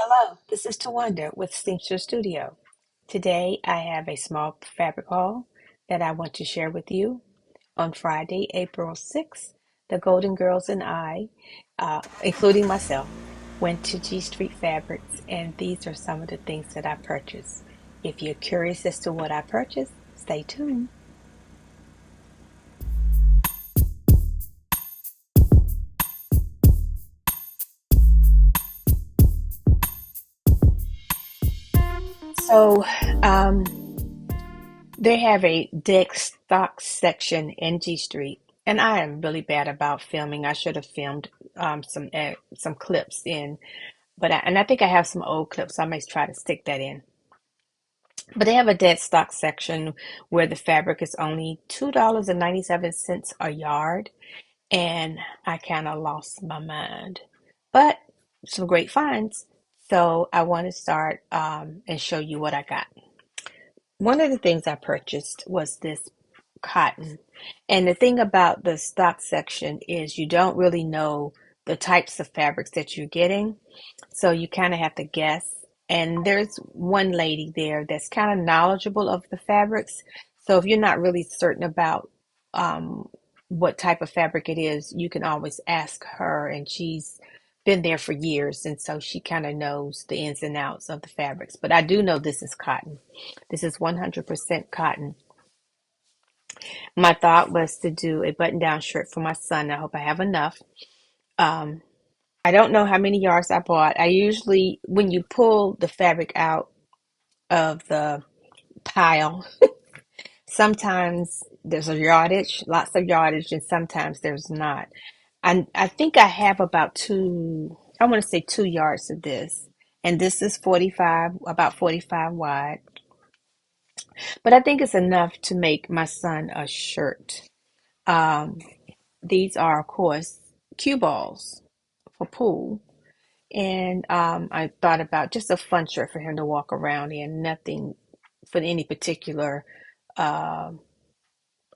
Hello, this is Tawanda with Seamster Studio. Today I have a small fabric haul that I want to share with you. On Friday, April 6th, the Golden Girls and I, including myself, went to G Street Fabrics, and these are some of the things that I purchased. If you're curious as to what I purchased, stay tuned. So, um, they have a deck stock section in G Street, and I am really bad about filming. I should have filmed some clips in, but I think I have some old clips. So I may try to stick that in. But they have a dead stock section where the fabric is only $2.97 a yard, and I kind of lost my mind. But some great finds. So I want to start and show you what I got. One of the things I purchased was this cotton. And the thing about the stock section is you don't really know the types of fabrics that you're getting. So you kind of have to guess. And there's one lady there that's kind of knowledgeable of the fabrics. So if you're not really certain about um, what type of fabric it is, you can always ask her. And she's been there for years. And so she kind of knows the ins and outs of the fabrics. But I do know this is cotton. This is 100% cotton. My thought was to do a button-down shirt for my son. I hope I have enough. Um, I don't know how many yards I bought. I usually, when you pull the fabric out of the pile, sometimes there's a yardage, lots of yardage, and sometimes there's not. I think I have about I want to say 2 yards of this. And this is 45, about 45 wide. But I think it's enough to make my son a shirt. Um, these are, of course, cue balls for pool. And I thought about just a fun shirt for him to walk around in, nothing for any particular uh,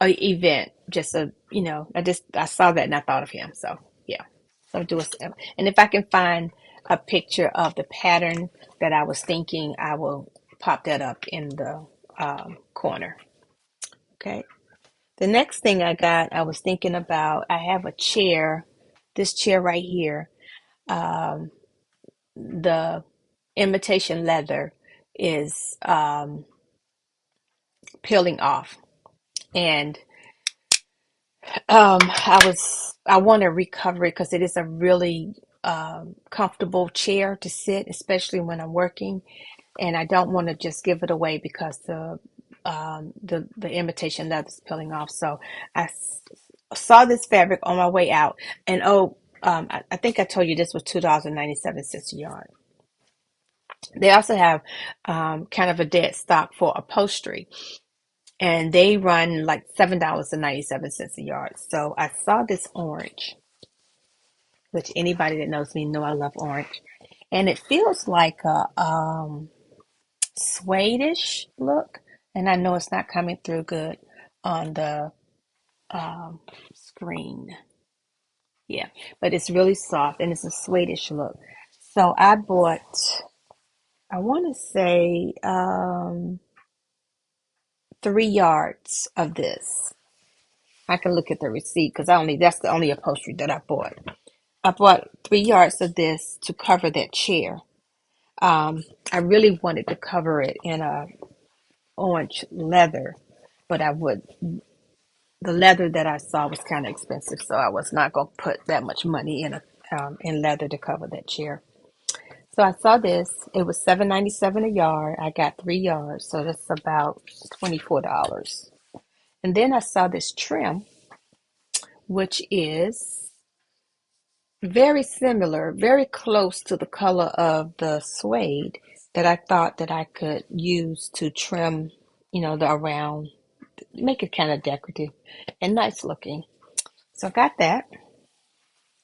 event. Just I saw that and I thought of him. So yeah, so do a, and if I can find a picture of the pattern that I was thinking, I will pop that up in the corner. Okay. The next thing I got, I was thinking about. I have a chair, this chair right here. Um, the imitation leather is peeling off, and I want to recover it because it is a really comfortable chair to sit, especially when I'm working, and I don't want to just give it away because the imitation leather is peeling off. So saw this fabric on my way out, and I think I told you this was $2.97 a yard. They also have kind of a dead stock for upholstery, and they run like $7.97 a yard. So I saw this orange, which anybody that knows me know I love orange, and it feels like a suede-ish look. And I know it's not coming through good on the screen. Yeah, but it's really soft and it's a suede-ish look. So I bought, I want to say 3 yards of this. I can look at the receipt because that's the only upholstery that I bought. I bought 3 yards of this to cover that chair. I really wanted to cover it in a orange leather, but the leather that I saw was kind of expensive, so I was not going to put that much money in leather to cover that chair. So I saw this. It was $7.97 a yard. I got 3 yards, so that's about $24. And then I saw this trim, which is very similar, very close to the color of the suede that I thought that I could use to trim, the around, make it kind of decorative and nice looking. So I got that,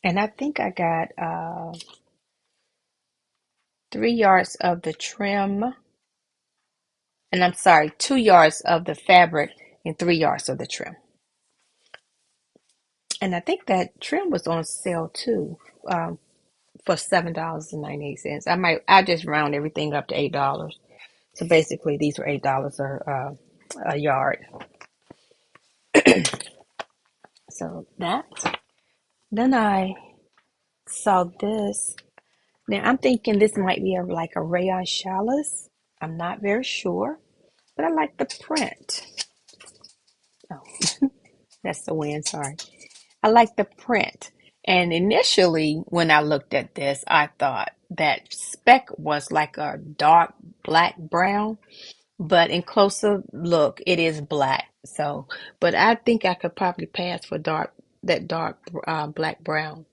and I think I got 3 yards of the trim, and I'm sorry, 2 yards of the fabric and 3 yards of the trim. And I think that trim was on sale too, for $7.98. I just round everything up to $8. So basically, these are $8 a yard. So that. Then I saw this. Now I'm thinking this might be like a rayon chalice. I'm not very sure, but I like the print. Oh, that's the wind. Sorry. I like the print. And initially, when I looked at this, I thought that speck was like a dark black brown, but in closer look, it is black. So, but I think I could probably pass for dark black brown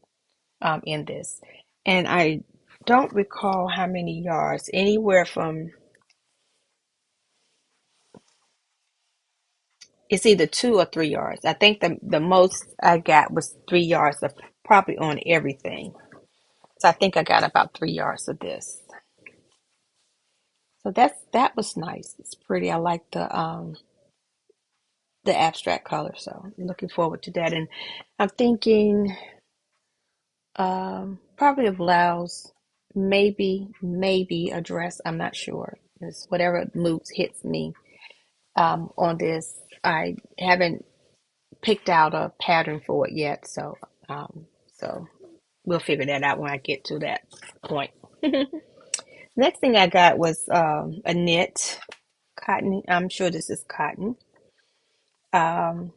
in this. And I don't recall how many yards, anywhere from, it's either 2 or 3 yards. I think the most I got was 3 yards of probably on everything. So I think I got about 3 yards of this. So that was nice. It's pretty. I like the abstract color. So I'm looking forward to that. And I'm thinking probably a blouse, maybe a dress. I'm not sure. It's whatever mood hits me on this. I haven't picked out a pattern for it yet, so we'll figure that out when I get to that point. Next thing I got was a knit cotton. I'm sure this is cotton. Um,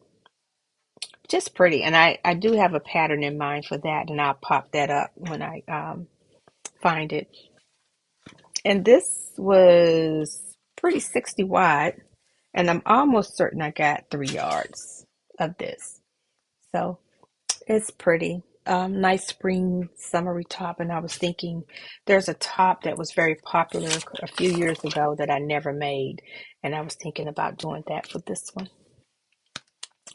just pretty, and I do have a pattern in mind for that, and I'll pop that up when I find it. And this was pretty 60 wide, and I'm almost certain I got 3 yards of this. So it's pretty. Nice spring summery top, and I was thinking there's a top that was very popular a few years ago that I never made, and I was thinking about doing that for this one,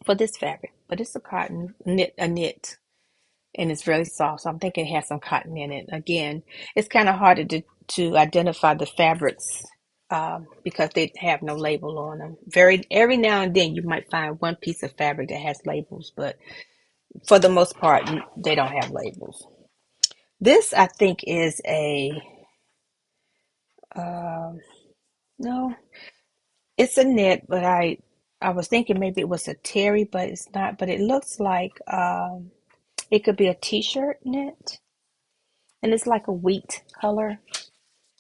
for this fabric. But it's a cotton knit, and it's really soft. So I'm thinking it has some cotton in it. Again, it's kind of harder to identify the fabrics because they have no label on them. Every now and then you might find one piece of fabric that has labels, but for the most part, they don't have labels. This, I think, is um, no, it's a knit, but I was thinking maybe it was a terry, but it's not. But it looks like it could be a t-shirt knit, and it's like a wheat color.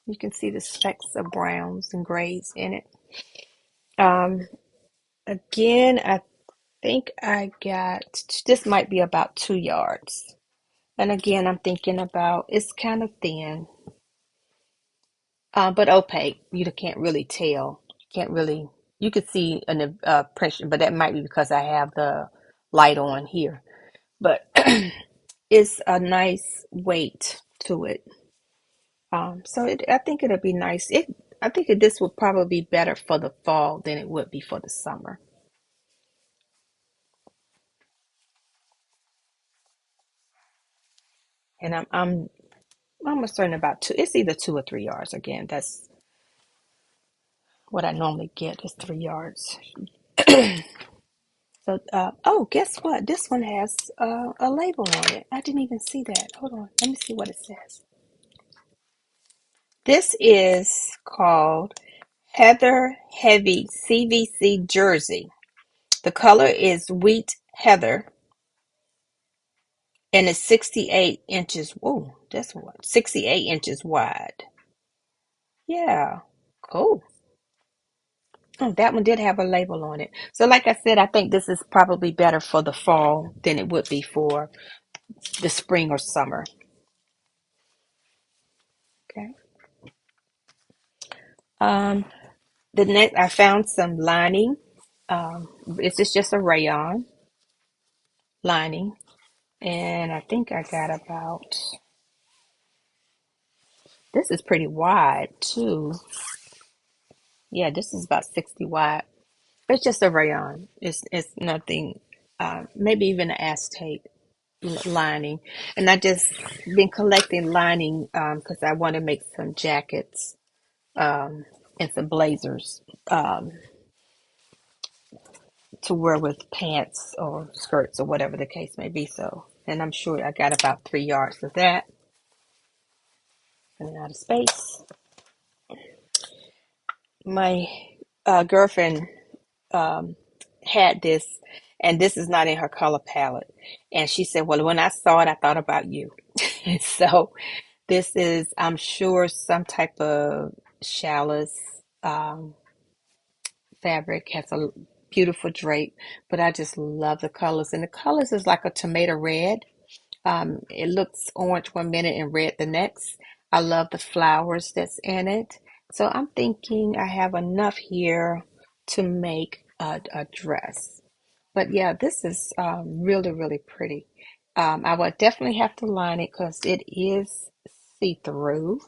You can see the specks of browns and grays in it. Um, Again, I think I got, this might be about 2 yards. And again, I'm thinking about, it's kind of thin, but opaque. You can't really tell. Can't really, you could see an impression, but that might be because I have the light on here. But it's a nice weight to it. I think it'll be nice. I think this would probably be better for the fall than it would be for the summer. And I'm almost certain about two. It's either 2 or 3 yards. Again, that's what I normally get is 3 yards. So, oh, guess what? This one has a label on it. I didn't even see that. Hold on. Let me see what it says. This is called Heather Heavy CVC Jersey. The color is wheat heather and it's 68 inches. Whoa, that's what, 68 inches wide. Yeah, cool. Oh, that one did have a label on it. So, like I said, I think this is probably better for the fall than it would be for the spring or summer. Okay. Um, the next, I found some lining. This is just a rayon lining, and I think I got about. This is pretty wide too. Yeah, this is about 60 wide. It's just a rayon. It's nothing. Maybe even an acetate lining, and I just been collecting lining because I want to make some jackets um, and some blazers to wear with pants or skirts or whatever the case may be. So, and I'm sure I got about 3 yards of that. running out of space. My girlfriend um, had this, and this is not in her color palette. And she said, "Well, when I saw it, I thought about you." So this is, I'm sure, some type of chalice um, fabric. Has a beautiful drape, but I just love the colors. And the colors is like a tomato red. It looks orange one minute and red the next. I love the flowers that's in it. So I'm thinking I have enough here to make a dress. But yeah, this is really, really pretty. I would definitely have to line it because it is see-through.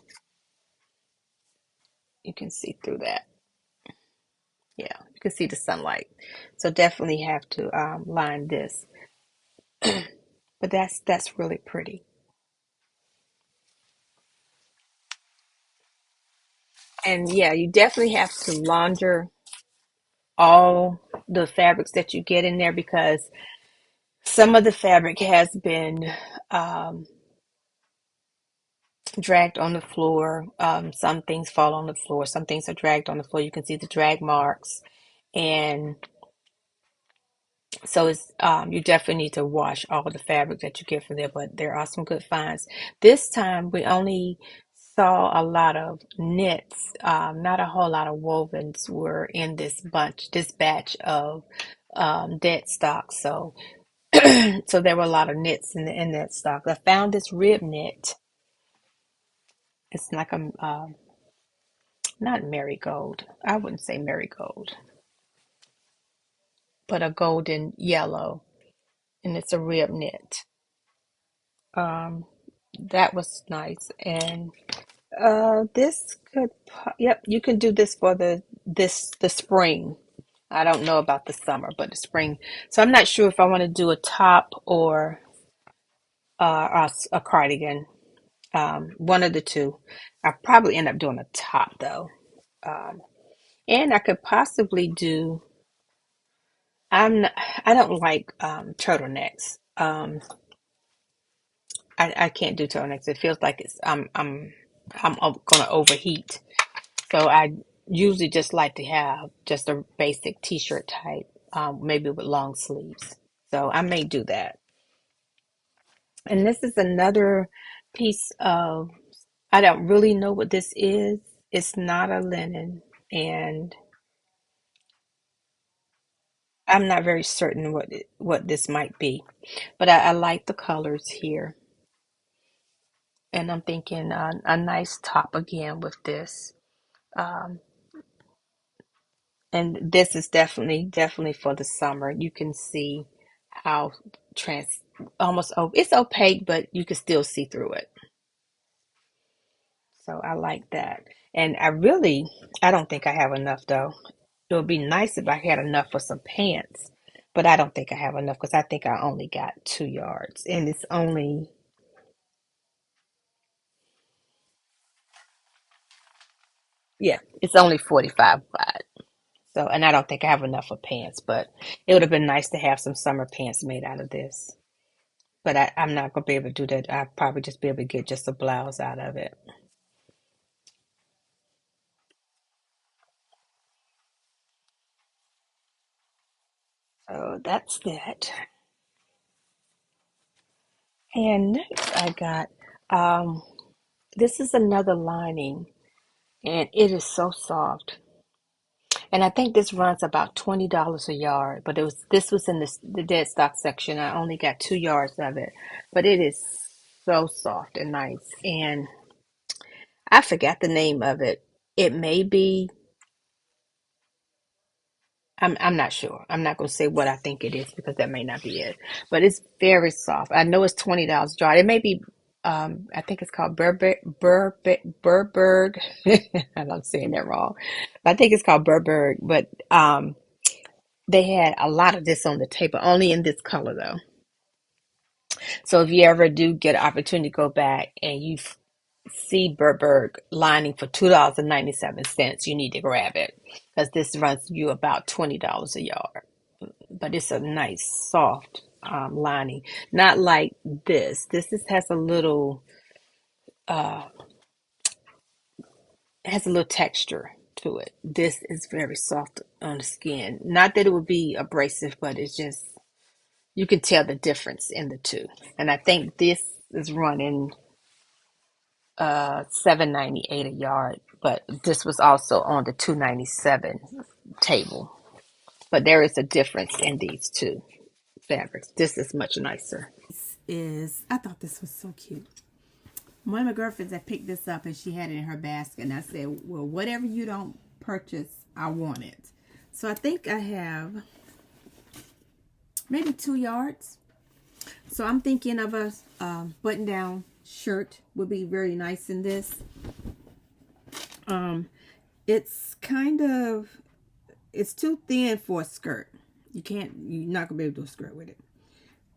You can see through that. Yeah, you can see the sunlight. So definitely have to line this. But that's really pretty. And yeah, you definitely have to launder all the fabrics that you get in there because some of the fabric has been um, dragged on the floor. Some things fall on the floor. Some things are dragged on the floor. You can see the drag marks. And so it's you definitely need to wash all the fabric that you get from there, but there are some good finds. This time we only saw a lot of knits, not a whole lot of wovens were in this batch of dead stock. So so there were a lot of knits in that stock. I found this rib knit. It's like a not marigold. I wouldn't say marigold, but a golden yellow, and it's a rib knit. Um, that was nice. And this could, yep, you can do this for the spring. I don't know about the summer, but the spring. So I'm not sure if I want to do a top or a cardigan. One of the two. I probably end up doing a top though. Um, and I could possibly do. I'm not, I don't like turtlenecks. I can't do turtlenecks. It feels like I'm gonna overheat. So I usually just like to have just a basic t-shirt type, maybe with long sleeves. So I may do that. And this is another piece of, I don't really know what this is. It's not a linen, and I'm not very certain what this might be. But I like the colors here. And I'm thinking a nice top again with this. Um, And this is definitely for the summer. You can see how trans almost it's opaque, but you can still see through it. So I like that. And I don't think I have enough though. It would be nice if I had enough for some pants, but I don't think I have enough because I think I only got 2 yards, and it's only 45 wide. So, and I don't think I have enough for pants, but it would have been nice to have some summer pants made out of this. But I'm not gonna be able to do that. I'll probably just be able to get just a blouse out of it. So that's that. And next I got um this is another lining, and it is so soft. And I think this runs about $20 a yard, but this was in the dead stock section. I only got 2 yards of it, but it is so soft and nice. And I forgot the name of it. It may be I'm not sure. I'm not going to say what I think it is because that may not be it. But it's very soft. I know it's $20 jar. It may be I think it's called Burberg. I'm saying that wrong. I think it's called Burberg, but they had a lot of this on the table, only in this color though. So if you ever do get an opportunity to go back and you see Burberg lining for $2.97, you need to grab it because this runs you about $20 a yard. But it's a nice soft lining, not like this. Has a little has a little texture to it. This is very soft on the skin. Not that it would be abrasive, but it's just, you can tell the difference in the two. And I think this is running $7.98 a yard, but this was also on the $2.97 table. But there is a difference in these two fabrics. This is much nicer. I thought this was so cute. One of my girlfriends had picked this up and she had it in her basket, and I said, well, whatever you don't purchase, I want it. So I think I have maybe 2 yards. So I'm thinking of a button down shirt would be very nice in this. It's it's too thin for a skirt. You're not gonna be able to do a skirt with it.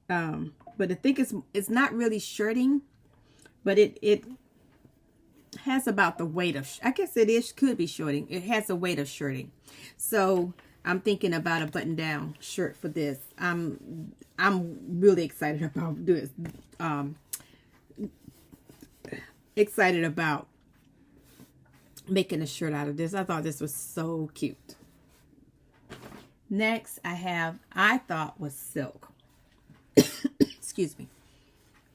But I think it's not really shirting, but it has about the weight of, I guess could be shirting. It has the weight of shirting. So I'm thinking about a button down shirt for this. I'm really excited about this. Excited about making a shirt out of this. I thought this was so cute. Next I thought was silk. Excuse me.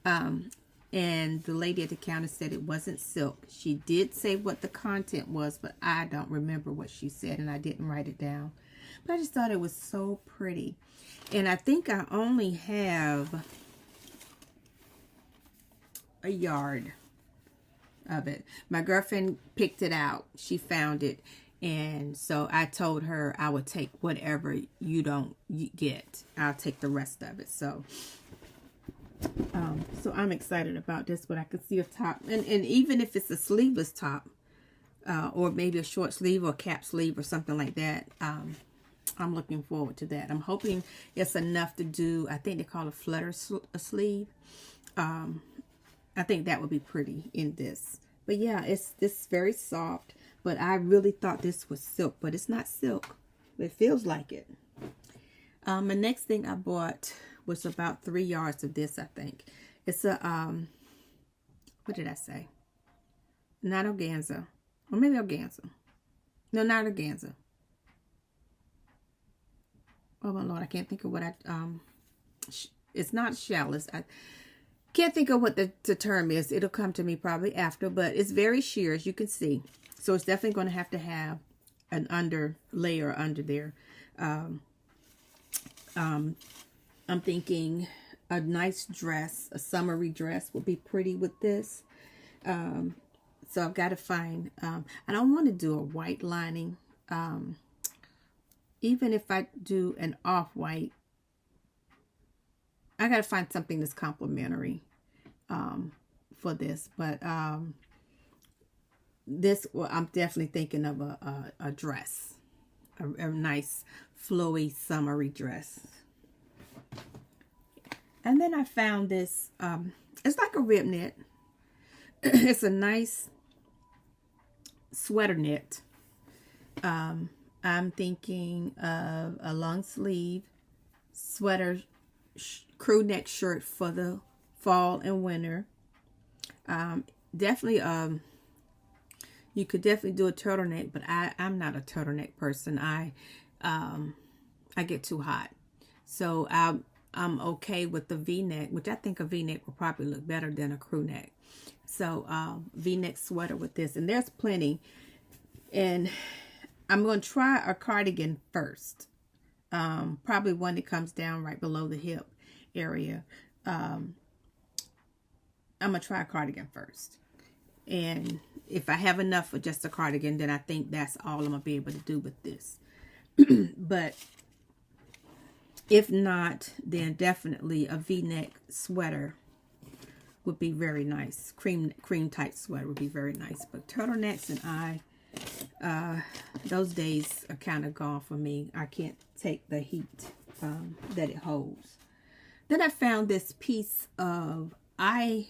And the lady at the counter said it wasn't silk. She did say what the content was, but I don't remember what she said, and I didn't write it down. But I just thought it was so pretty. And I think I only have a yard of it. My girlfriend picked it out. She found it. And so I told her I would take whatever you don't get. I'll take the rest of it. So I'm excited about this, but I can see a top, and even if it's a sleeveless top, or maybe a short sleeve or cap sleeve or something like that, I'm looking forward to that. I'm hoping it's enough to do, I think they call a flutter sleeve. I think that would be pretty in this. But yeah, it's very soft, but I really thought this was silk, but it's not silk. It feels like it. The next thing I bought was about 3 yards of this, I think. It's a, what did I say? Not organza. Or maybe organza. No, not organza. Oh my Lord, I can't think of what it's not shell. I can't think of what the term is. It'll come to me probably after, but it's very sheer, as you can see. So it's definitely going to have an under layer under there. I'm thinking a nice dress, a summery dress would be pretty with this. So I've got to find, I don't want to do a white lining. Even if I do an off-white, I got to find something that's complementary for this. But I'm definitely thinking of a dress, a nice flowy summery dress. And then I found this, it's like a rib knit. It's a nice sweater knit. I'm thinking of a long sleeve sweater crew neck shirt for the fall and winter. Definitely, you could definitely do a turtleneck, but I'm not a turtleneck person. I get too hot. So I'm okay with the V-neck, which I think a V-neck will probably look better than a crew neck. So V-neck sweater with this, and there's plenty. And I'm going to try a cardigan first. Probably one that comes down right below the hip area. I'm going to try a cardigan first. And if I have enough for just a cardigan, then I think that's all I'm going to be able to do with this. But if not, then definitely a V-neck sweater would be very nice. Cream tight sweater would be very nice. But turtlenecks and those days are kind of gone for me. I can't take the heat that it holds. Then I found this piece of, I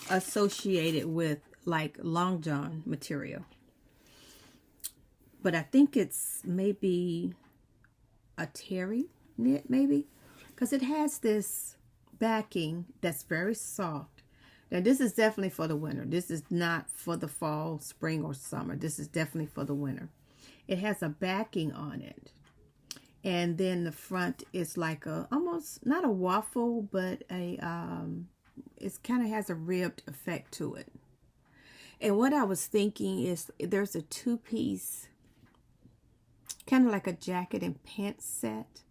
associated with like long john material. But I think it's maybe a terry knit, maybe. Because it has this backing that's very soft. Now, this is definitely for the winter. This is not for the fall, spring, or summer. This is definitely for the winter. It has a backing on it. And then the front is like a, almost, not a waffle, but a, it kind of has a ribbed effect to it. And what I was thinking is there's a two-piece, kind of like a jacket and pants set.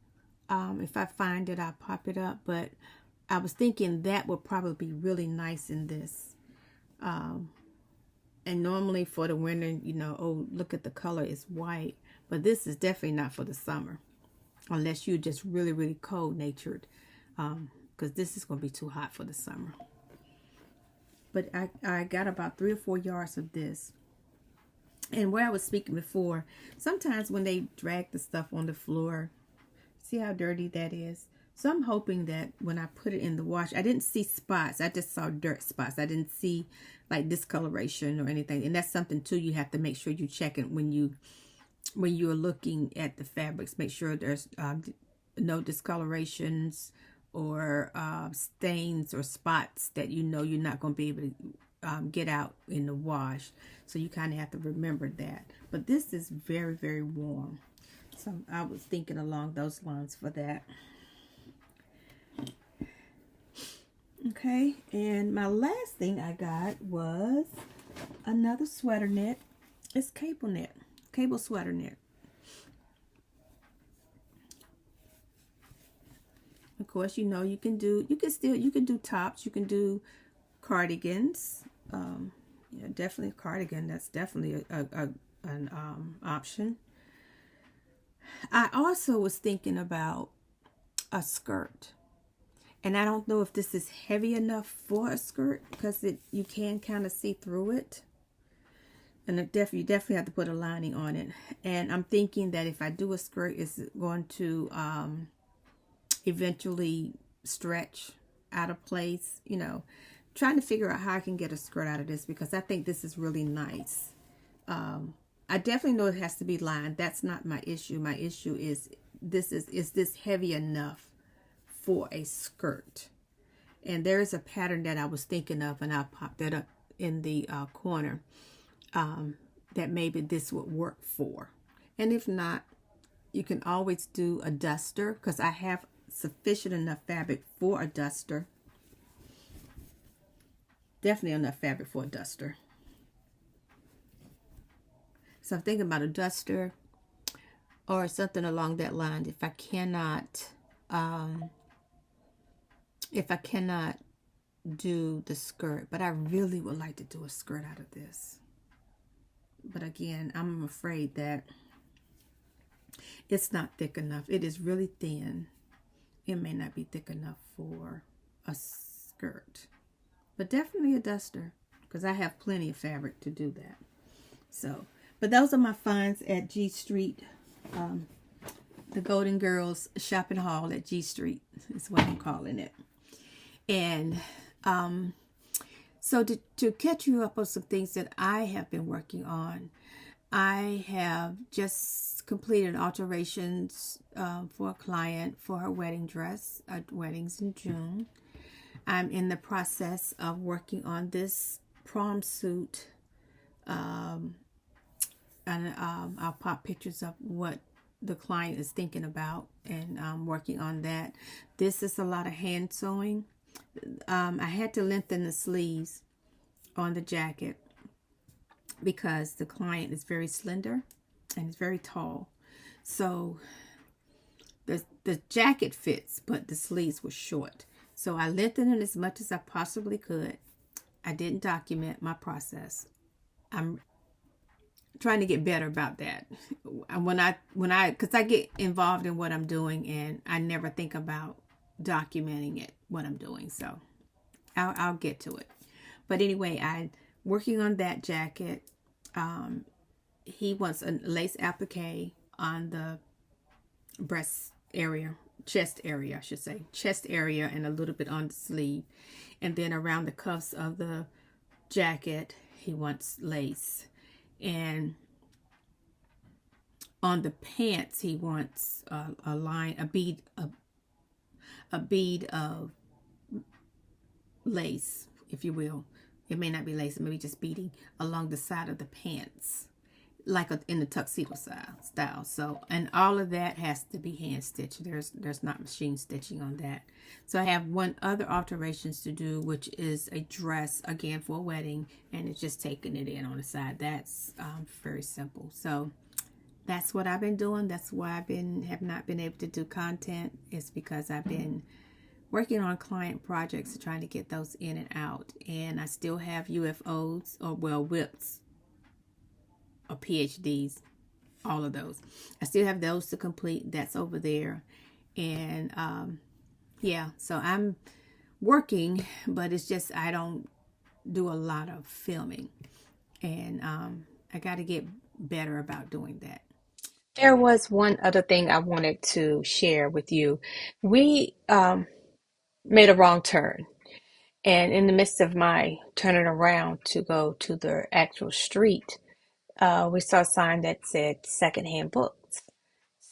If I find it, I'll pop it up. But I was thinking that would probably be really nice in this. And normally for the winter, you know, oh, look at the color, it's white. But this is definitely not for the summer. Unless you're just really, really cold-natured. Because this is going to be too hot for the summer. But I got about 3 or 4 yards of this. And where I was speaking before, sometimes when they drag the stuff on the floor, see how dirty that is? So I'm hoping that when I put it in the wash, I didn't see spots. I just saw dirt spots. I didn't see like discoloration or anything. And that's something too you have to make sure you check it when you're looking at the fabrics. Make sure there's no discolorations or stains or spots that you know you're not going to be able to get out in the wash. So you kind of have to remember that. But this is very, very warm. So I was thinking along those lines for that. Okay, and my last thing I got was another sweater knit. It's cable knit, cable sweater knit. Of course, you know you can do tops, you can do cardigans. Yeah, definitely a cardigan. That's definitely an option. I also was thinking about a skirt. And I don't know if this is heavy enough for a skirt because you can kind of see through it. And you definitely have to put a lining on it. And I'm thinking that if I do a skirt, it's going to eventually stretch out of place. You know, trying to figure out how I can get a skirt out of this because I think this is really nice. I definitely know it has to be lined. That's not my issue. My issue is this heavy enough for a skirt? And there is a pattern that I was thinking of, and I'll pop that up in the corner, that maybe this would work for. And if not, you can always do a duster because I have sufficient enough fabric for a duster. Definitely enough fabric for a duster. So I'm thinking about a duster or something along that line. If I cannot do the skirt, but I really would like to do a skirt out of this. But again, I'm afraid that it's not thick enough. It is really thin. It may not be thick enough for a skirt, but definitely a duster because I have plenty of fabric to do that. So, but those are my finds at G Street. The Golden Girls shopping haul at G Street is what I'm calling it. And so to catch you up on some things that I have been working on, I have just completed alterations for a client for her wedding dress. Wedding's in June. I'm in the process of working on this prom suit. And I'll pop pictures of what the client is thinking about, and I'm working on that. This is a lot of hand sewing. I had to lengthen the sleeves on the jacket because the client is very slender and is very tall. So the jacket fits, but the sleeves were short. So I lengthened it as much as I possibly could. I didn't document my process. I'm trying to get better about that. Because I get involved in what I'm doing and I never think about documenting it, what I'm doing. So I'll get to it. But anyway, I'm working on that jacket. He wants a lace applique on the breast area, chest area, I should say. Chest area and a little bit on the sleeve. And then around the cuffs of the jacket, he wants lace. And on the pants, he wants a bead of lace. if you will. It may not be lace, maybe just beading along the side of the pants, like in the tuxedo style. So, and all of that has to be hand stitched. There's not machine stitching on that. So I have one other alterations to do, which is a dress again for a wedding, and it's just taking it in on the side. That's very simple. So that's what I've been doing. That's why have not been able to do content. It's because I've been working on client projects, trying to get those in and out. And I still have UFOs, or well, whips, or PhDs, all of those. I still have those to complete. That's over there. And yeah, so I'm working, but it's just I don't do a lot of filming. And I got to get better about doing that. There was one other thing I wanted to share with you. We made a wrong turn, and in the midst of my turning around to go to the actual street, we saw a sign that said secondhand books.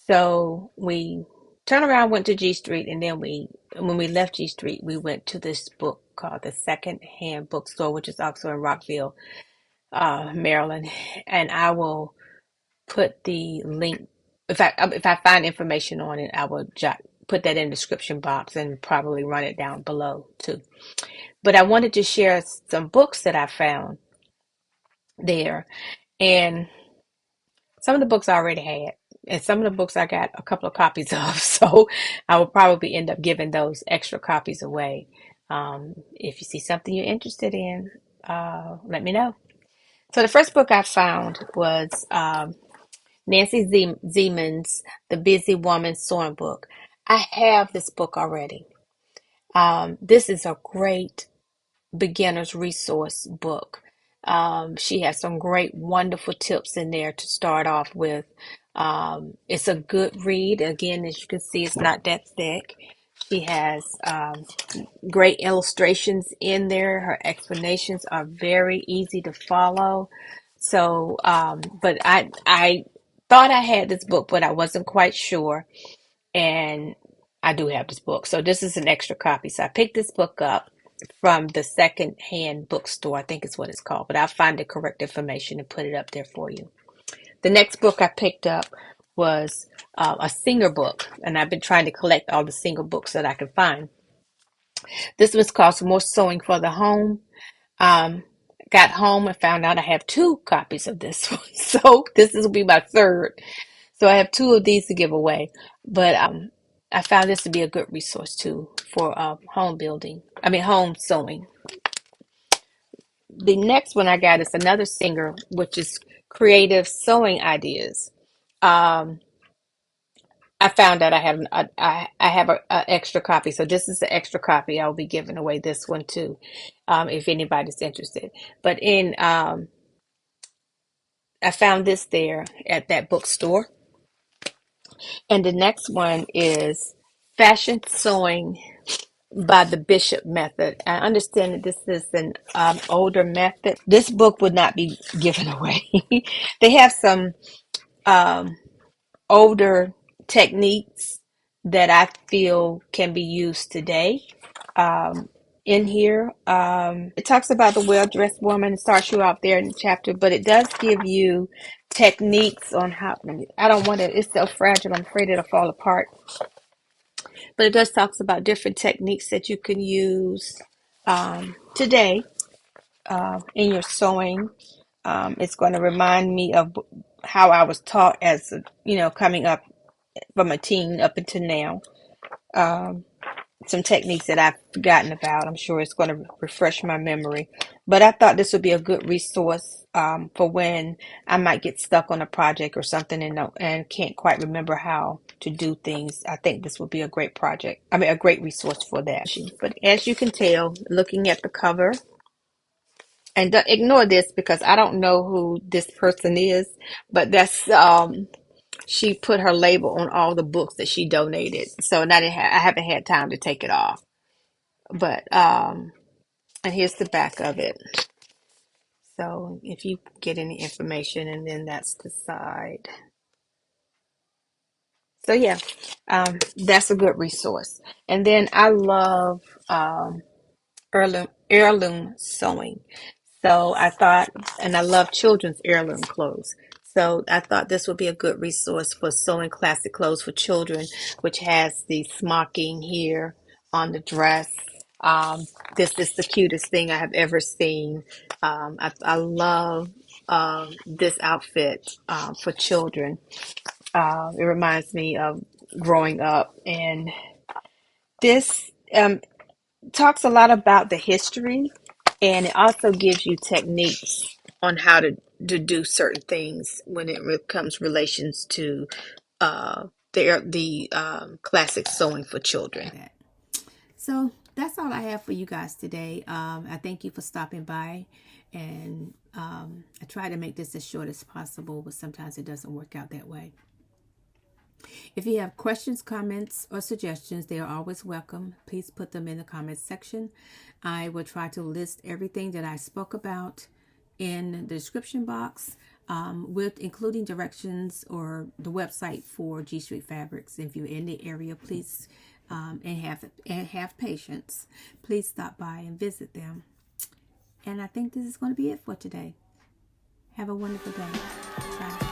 So we turned around, went to G Street, and then when we left G Street, we went to this book called the Secondhand Bookstore, which is also in Rockville, Maryland. And I will put the link. If I find information on it, I will put that in the description box and probably run it down below too. But I wanted to share some books that I found there, and some of the books I already had, and some of the books I got a couple of copies of. So I will probably end up giving those extra copies away. If you see something you're interested in, let me know. So the first book I found was Nancy Zeman's The Busy Woman Sewing Book. I have this book already. This is a great beginner's resource book. She has some great, wonderful tips in there to start off with. It's a good read. Again, as you can see, it's not that thick. She has great illustrations in there. Her explanations are very easy to follow. So, but I thought I had this book, but I wasn't quite sure. And I do have this book. So this is an extra copy. So I picked this book up from the second-hand bookstore, I think is what it's called. But I'll find the correct information and put it up there for you. The next book I picked up was a singer book, and I've been trying to collect all the singer books that I can find. This was called More Sewing for the Home. Um, got home and found out I have two copies of this one. So this will be my third. So I have two of these to give away. But I found this to be a good resource too for home sewing. The next one I got is another singer, which is Creative Sewing Ideas. Um, I found out I have a extra copy, so this is the extra copy. I'll be giving away this one too, if anybody's interested. But I found this there at that bookstore, and the next one is Fashion Sewing by the Bishop Method. I understand that this is an older method. This book would not be given away. They have some um, older techniques that I feel can be used today um, in here. It talks about the well-dressed woman. It starts you out there in the chapter, but it does give you techniques on how. I don't want to. It's so fragile. I'm afraid it'll fall apart. But it does talks about different techniques that you can use today in your sewing. It's going to remind me of how I was taught as coming up from a teen up until now. Um, some techniques that I've forgotten about. I'm sure it's going to refresh my memory. But I thought this would be a good resource for when I might get stuck on a project or something and can't quite remember how to do things. I think this would be a great a great resource for that. But as you can tell, looking at the cover, and ignore this because I don't know who this person is, but that's she put her label on all the books that she donated. So and I haven't had time to take it off. But and here's the back of it. So if you get any information, and then that's the side. So yeah, that's a good resource. And then I love heirloom sewing. So I thought, and I love children's heirloom clothes. So I thought this would be a good resource for sewing classic clothes for children, which has the smocking here on the dress. Um, this is the cutest thing I have ever seen. I love this outfit for children. It reminds me of growing up, and this talks a lot about the history, and it also gives you techniques on how to do certain things when it comes relations to the classic sewing for children. That. So that's all I have for you guys today. I thank you for stopping by, and I try to make this as short as possible, but sometimes it doesn't work out that way. If you have questions, comments, or suggestions, they are always welcome. Please put them in the comments section. I will try to list everything that I spoke about in the description box, with including directions or the website for G Street Fabrics. If you're in the area, please and have patience. Please stop by and visit them. And I think this is going to be it for today. Have a wonderful day. Bye.